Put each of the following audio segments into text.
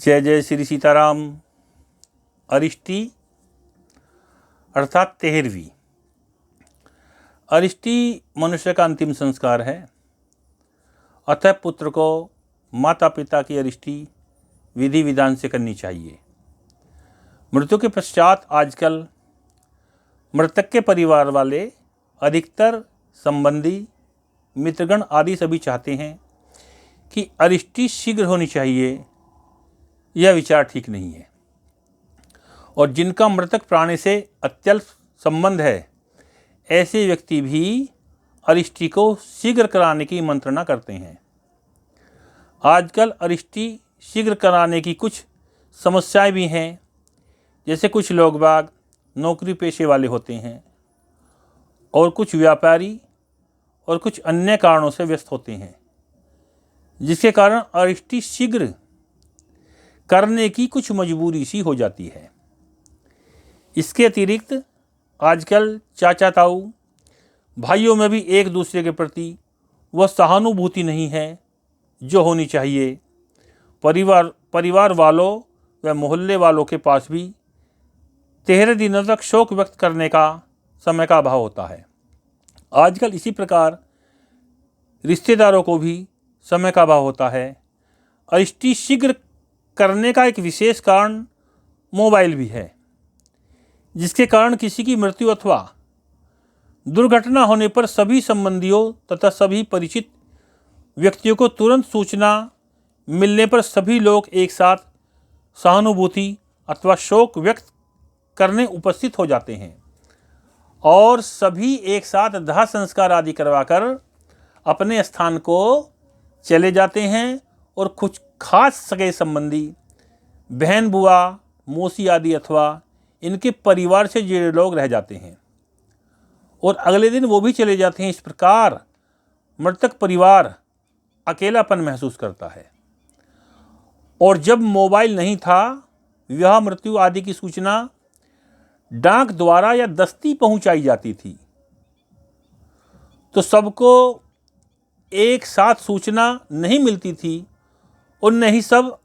जय जय श्री सीताराम। अरिष्टी अर्थात 13वीं। अरिष्टी मनुष्य का अंतिम संस्कार है। अतः पुत्र को माता पिता की अरिष्टी विधि विधान से करनी चाहिए। मृत्यु के पश्चात आजकल मृतक के परिवार वाले, अधिकतर संबंधी, मित्रगण आदि सभी चाहते हैं कि अरिष्टी शीघ्र होनी चाहिए। यह विचार ठीक नहीं है। और जिनका मृतक प्राणी से अत्यल्प संबंध है, ऐसे व्यक्ति भी अरिष्टी को शीघ्र कराने की मंत्रणा करते हैं। आजकल अरिष्टी शीघ्र कराने की कुछ समस्याएं भी हैं। जैसे कुछ लोग बाग नौकरी पेशे वाले होते हैं और कुछ व्यापारी और कुछ अन्य कारणों से व्यस्त होते हैं, जिसके कारण अरिष्टी शीघ्र करने की कुछ मजबूरी सी हो जाती है। इसके अतिरिक्त आजकल चाचा ताऊ भाइयों में भी एक दूसरे के प्रति वह सहानुभूति नहीं है जो होनी चाहिए। परिवार वालों व मोहल्ले वालों के पास भी 13 दिनों तक शोक व्यक्त करने का समय का अभाव होता है। आजकल इसी प्रकार रिश्तेदारों को भी समय का अभाव होता है। अरिष्टी शीघ्र करने का एक विशेष कारण मोबाइल भी है, जिसके कारण किसी की मृत्यु अथवा दुर्घटना होने पर सभी संबंधियों तथा सभी परिचित व्यक्तियों को तुरंत सूचना मिलने पर सभी लोग एक साथ सहानुभूति अथवा शोक व्यक्त करने उपस्थित हो जाते हैं और सभी एक साथ दाह संस्कार आदि करवाकर अपने स्थान को चले जाते हैं। और कुछ खास सगे संबंधी, बहन बुआ मौसी आदि अथवा इनके परिवार से जुड़े लोग रह जाते हैं और अगले दिन वो भी चले जाते हैं। इस प्रकार मृतक परिवार अकेलापन महसूस करता है। और जब मोबाइल नहीं था, विवाह मृत्यु आदि की सूचना डाक द्वारा या दस्ती पहुंचाई जाती थी, तो सबको एक साथ सूचना नहीं मिलती थी और न ही सब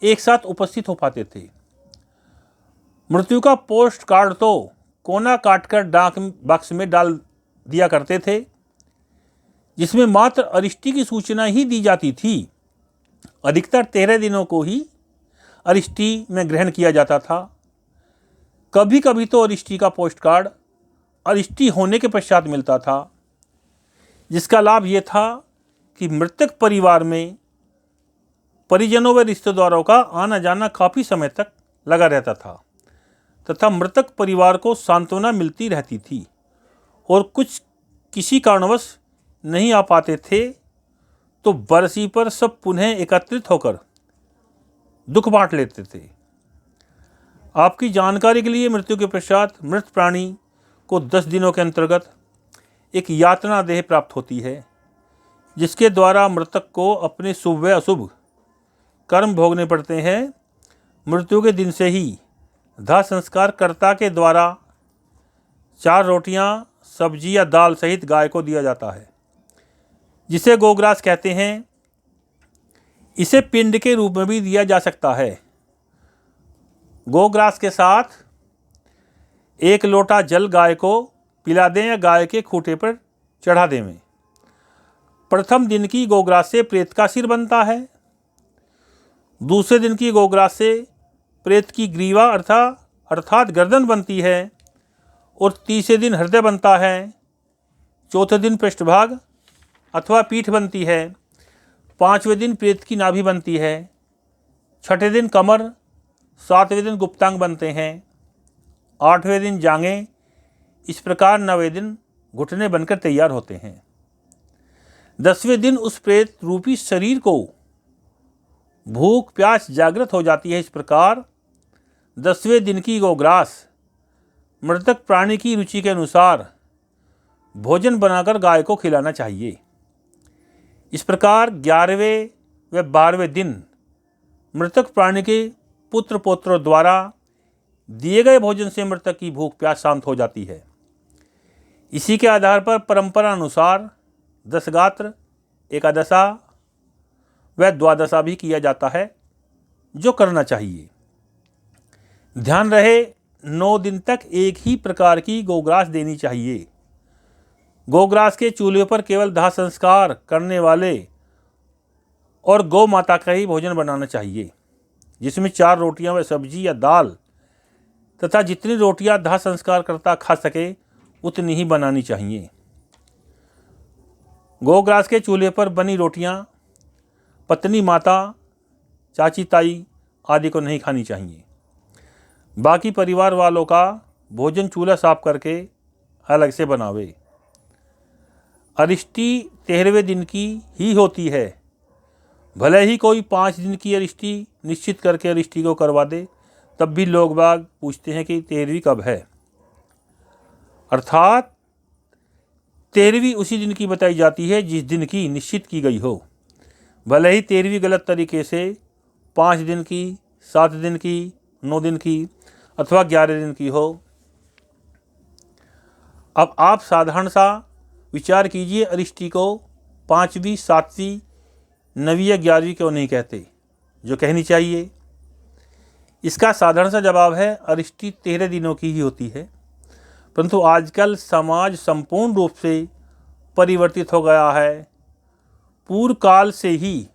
एक साथ उपस्थित हो पाते थे। मृत्यु का पोस्ट कार्ड तो कोना काटकर डाक बक्स में डाल दिया करते थे, जिसमें मात्र अरिष्टी की सूचना ही दी जाती थी। अधिकतर 13 दिनों को ही अरिष्टी में ग्रहण किया जाता था। कभी कभी तो अरिष्टी का पोस्ट कार्ड अरिष्टी होने के पश्चात मिलता था, जिसका लाभ ये था कि मृतक परिवार में परिजनों व रिश्तेदारों का आना जाना काफ़ी समय तक लगा रहता था तथा मृतक परिवार को सांत्वना मिलती रहती थी। और कुछ किसी कारणवश नहीं आ पाते थे तो बरसी पर सब पुनः एकत्रित होकर दुख बांट लेते थे। आपकी जानकारी के लिए मृत्यु के पश्चात मृत प्राणी को 10 दिनों के अंतर्गत एक यातना देह प्राप्त होती है, जिसके द्वारा मृतक को अपने शुभ व अशुभ कर्म भोगने पड़ते हैं। मृत्यु के दिन से ही दाह संस्कार कर्ता के द्वारा 4 रोटियां, सब्जी या दाल सहित गाय को दिया जाता है, जिसे गोग्रास कहते हैं। इसे पिंड के रूप में भी दिया जा सकता है। गोग्रास के साथ 1 लोटा जल गाय को पिला दें या गाय के खूंटे पर चढ़ा दें। प्रथम दिन की गोग्रास से प्रेत का सिर बनता है। दूसरे दिन की गोग्रास से प्रेत की ग्रीवा अर्थात गर्दन बनती है और तीसरे दिन हृदय बनता है। चौथे दिन पृष्ठभाग अथवा पीठ बनती है। 5वें दिन प्रेत की नाभि बनती है। 6ठे दिन कमर, 7वें दिन गुप्तांग बनते हैं। 8वें दिन जांघें। इस प्रकार 9वें दिन घुटने बनकर तैयार होते हैं। 10वें दिन उस प्रेत रूपी शरीर को भूख प्यास जागृत हो जाती है। इस प्रकार 10वें दिन की गोग्रास मृतक प्राणी की रुचि के अनुसार भोजन बनाकर गाय को खिलाना चाहिए। इस प्रकार 11वें व 12वें दिन मृतक प्राणी के पुत्र पौत्रों द्वारा दिए गए भोजन से मृतक की भूख प्यास शांत हो जाती है। इसी के आधार पर परंपरा अनुसार 10 गात्र, एकादशा व द्वादशा भी किया जाता है, जो करना चाहिए। ध्यान रहे 9 दिन तक एक ही प्रकार की गोग्रास देनी चाहिए। गोग्रास के चूल्हे पर केवल दाह संस्कार करने वाले और गौ माता का ही भोजन बनाना चाहिए, जिसमें 4 रोटियां व सब्जी या दाल तथा जितनी रोटियां दाह संस्कार करता खा सके उतनी ही बनानी चाहिए। गोग्रास के चूल्हे पर बनी रोटियां पत्नी, माता, चाची, ताई आदि को नहीं खानी चाहिए। बाकी परिवार वालों का भोजन चूल्हा साफ करके अलग से बनावे। अरिष्टी 13वें दिन की ही होती है। भले ही कोई 5 दिन की अरिष्टी निश्चित करके अरिष्टी को करवा दे, तब भी लोग बाग पूछते हैं कि 13वीं कब है। अर्थात 13वीं उसी दिन की बताई जाती है जिस दिन की निश्चित की गई हो। भले ही 13वीं गलत तरीके से 5 दिन की, 7 दिन की, 9 दिन की अथवा 11 दिन की हो। अब आप साधारण सा विचार कीजिए, अरिष्टी को 5वीं, 7वीं, 9वीं या 11वीं क्यों नहीं कहते, जो कहनी चाहिए? इसका साधारण सा जवाब है, अरिष्टी 13 दिनों की ही होती है। परंतु आजकल समाज संपूर्ण रूप से परिवर्तित हो गया है। पूर्व काल से ही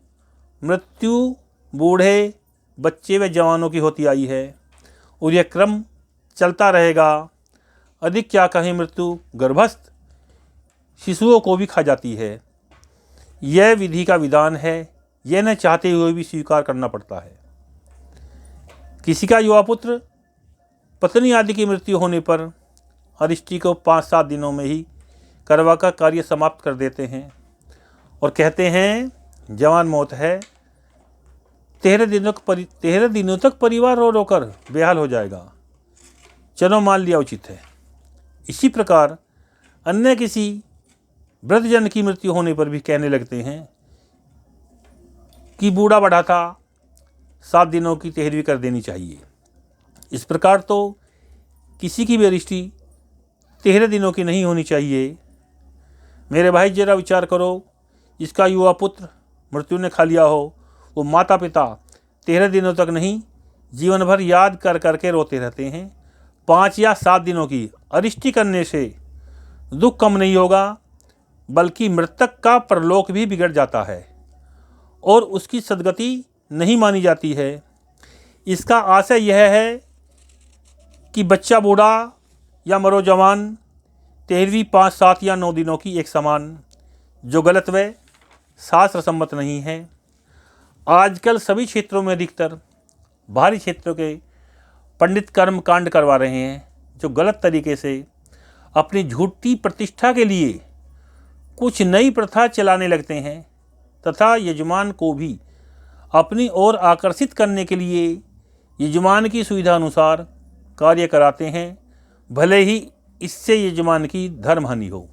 मृत्यु बूढ़े, बच्चे व जवानों की होती आई है और यह क्रम चलता रहेगा। अधिक क्या कहें, मृत्यु गर्भस्थ शिशुओं को भी खा जाती है। यह विधि का विधान है, यह न चाहते हुए भी स्वीकार करना पड़ता है। किसी का युवा पुत्र, पत्नी आदि की मृत्यु होने पर अरिष्टी को 5-7 दिनों में ही करवा का कार्य समाप्त कर देते हैं और कहते हैं जवान मौत है। 13 दिनों तक परिवार रो रो कर बेहाल हो जाएगा। चलो मान लिया उचित है। इसी प्रकार अन्य किसी वृद्धजन की मृत्यु होने पर भी कहने लगते हैं कि बूढ़ा बढ़ा था, 7 दिनों की 13वीं कर देनी चाहिए। इस प्रकार तो किसी की भी अरिष्टी 13 दिनों की नहीं होनी चाहिए। मेरे भाई जरा विचार करो, जिसका युवा पुत्र मृत्यु ने खा लिया हो, वो माता पिता 13 दिनों तक नहीं, जीवन भर याद कर करके रोते रहते हैं। 5 या 7 दिनों की अरिष्टी करने से दुख कम नहीं होगा, बल्कि मृतक का परलोक भी बिगड़ जाता है और उसकी सद्गति नहीं मानी जाती है। इसका आशय यह है कि बच्चा बूढ़ा या मरो जवान 13वीं 5, 7 या 9 दिनों की एक समान, जो गलत व शास्त्र सम्मत नहीं है। आजकल सभी क्षेत्रों में अधिकतर बाहरी क्षेत्रों के पंडित कर्म कांड करवा रहे हैं, जो गलत तरीके से अपनी झूठी प्रतिष्ठा के लिए कुछ नई प्रथा चलाने लगते हैं तथा यजमान को भी अपनी ओर आकर्षित करने के लिए यजमान की सुविधा अनुसार कार्य कराते हैं, भले ही इससे यजमान की धर्म हानि हो।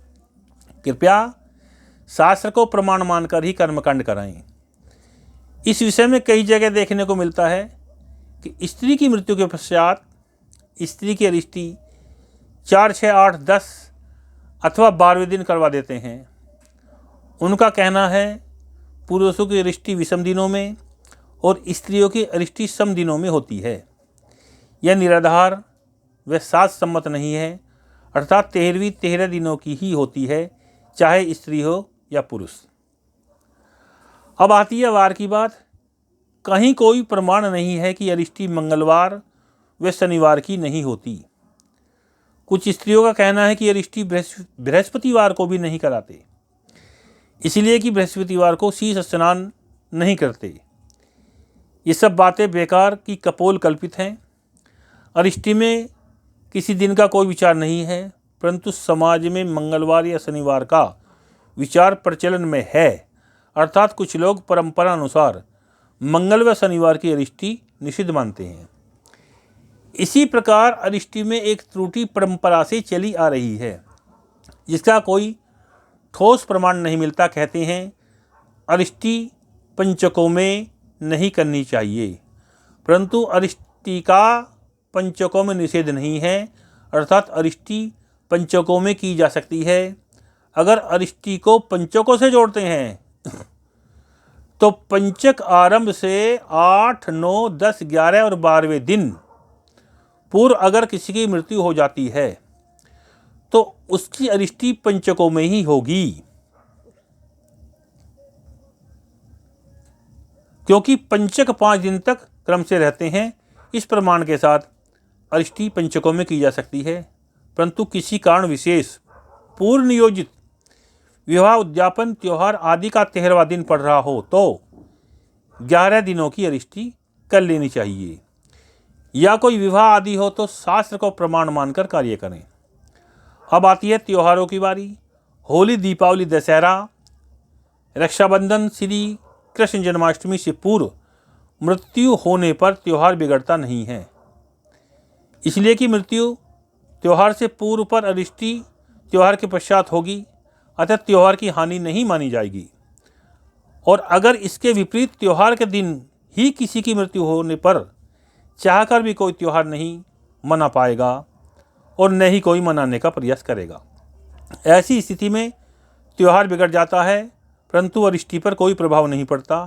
कृपया शास्त्र को प्रमाण मानकर ही कर्मकांड कराएं। इस विषय में कई जगह देखने को मिलता है कि स्त्री की मृत्यु के पश्चात स्त्री की अरिष्टी 4, 6, 8, 10 अथवा 12वें दिन करवा देते हैं। उनका कहना है पुरुषों की अरिष्टी विषम दिनों में और स्त्रियों की अरिष्टी सम दिनों में होती है। यह निराधार व शास्त्र सम्मत नहीं है, अर्थात 13वीं 13 दिनों की ही होती है, चाहे स्त्री हो या पुरुष। अब आती है वार की बात। कहीं कोई प्रमाण नहीं है कि अरिष्टी मंगलवार व शनिवार की नहीं होती। कुछ स्त्रियों का कहना है कि अरिष्टी बृहस्पतिवार को भी नहीं कराते, इसलिए कि बृहस्पतिवार को शीश स्नान नहीं करते। ये सब बातें बेकार की कपोल कल्पित हैं। अरिष्टी में किसी दिन का कोई विचार नहीं है, परंतु समाज में मंगलवार या शनिवार का विचार प्रचलन में है, अर्थात कुछ लोग परंपरा अनुसार मंगल व शनिवार की अरिष्टी निषिद्ध मानते हैं। इसी प्रकार अरिष्टी में एक त्रुटि परंपरा से चली आ रही है, जिसका कोई ठोस प्रमाण नहीं मिलता। कहते हैं अरिष्टी पंचकों में नहीं करनी चाहिए, परंतु अरिष्टी का पंचकों में निषेध नहीं है, अर्थात अरिष्टी पंचकों में की जा सकती है। अगर अरिष्टी को पंचकों से जोड़ते हैं तो पंचक आरंभ से 8, 9, 10, 11 और 12वें दिन पूर्व अगर किसी की मृत्यु हो जाती है तो उसकी अरिष्टि पंचकों में ही होगी, क्योंकि पंचक 5 दिन तक क्रम से रहते हैं। इस प्रमाण के साथ अरिष्टि पंचकों में की जा सकती है। परंतु किसी कारण विशेष पूर्व नियोजित विवाह, उद्यापन, त्योहार आदि का 13वां दिन पड़ रहा हो तो 11 दिनों की अरिष्टि कर लेनी चाहिए, या कोई विवाह आदि हो तो शास्त्र को प्रमाण मानकर कार्य करें। अब आती है त्योहारों की बारी। होली, दीपावली, दशहरा, रक्षाबंधन, श्री कृष्ण जन्माष्टमी से पूर्व मृत्यु होने पर त्योहार बिगड़ता नहीं है, इसलिए कि मृत्यु त्योहार से पूर्व पर अरिष्टि त्योहार के पश्चात होगी, अतः त्योहार की हानि नहीं मानी जाएगी। और अगर इसके विपरीत त्योहार के दिन ही किसी की मृत्यु होने पर चाहकर भी कोई त्योहार नहीं मना पाएगा और न ही कोई मनाने का प्रयास करेगा। ऐसी स्थिति में त्योहार बिगड़ जाता है, परंतु अरिष्टि पर कोई प्रभाव नहीं पड़ता।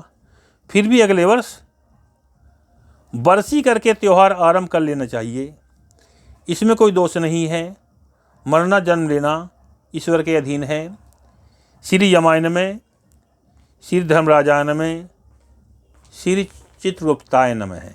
फिर भी अगले वर्ष बरसी करके त्योहार आरंभ कर लेना चाहिए, इसमें कोई दोष नहीं है। मरना जन्म लेना ईश्वर के अधीन है। श्री यमाय नमः, श्री धर्मराजाय नमः, श्री चित्रगुप्ताय नमः।